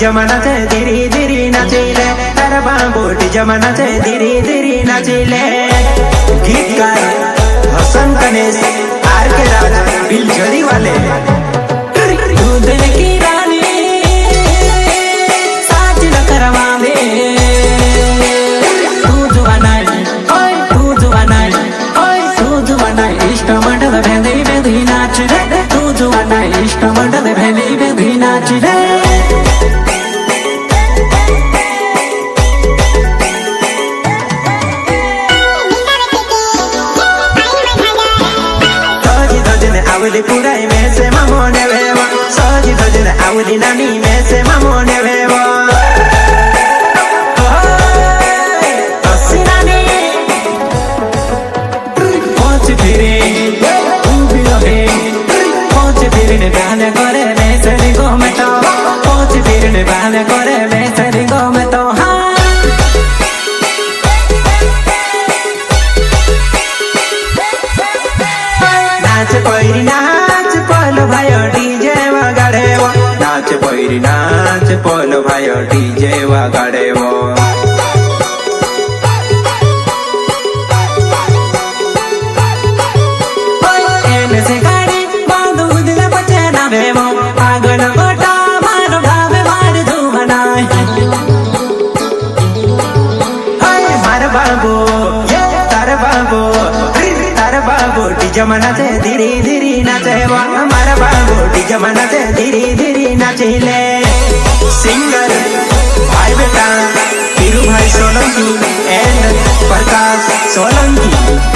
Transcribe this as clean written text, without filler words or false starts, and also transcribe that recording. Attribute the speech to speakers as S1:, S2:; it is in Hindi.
S1: जमाना से धीरे धीरे नाचिले तारा बाबूटी जमाना से धीरे धीरे नाचिले गीतकार हसन गणेश आर के राजा बिलझड़ी वाले दूध की रानी साज न करवावे तू जुवाना इष्ट मंडल भेंदी भेंदी नाच रे तू जुवाना इष्ट मंडल भेंदी भेंदी नाच रे आवली पुराई में से मामोने वेवा सोजी दोजने आवली नानी में से मामोने वेवा नानी पहुंच फिरे तू भी रहे पहुंच फिरे ने बहने करे मैं से निगो में तो पहुंच फिरे ने बहने करे मैं से निगो में तो नाच कोई नाच पोलो भायो डीजे वगाड़ेवो नाच पोइरी नाच पोलो भायो डीजे वगाड़ेवो एने से गाड़ी बांधू दिले बचे ना बेवो आगन गोटा मारो ढाबे मार धूमनाय हाय मार बाबू तार बाबूटी जमाना से धीरे धीरे नाचे हमारा बाबूटी जमाना से धीरे धीरे नाचिले सिंगर भाई बेटा हीरू भाई सोलंकी एंड प्रकाश सोलंकी।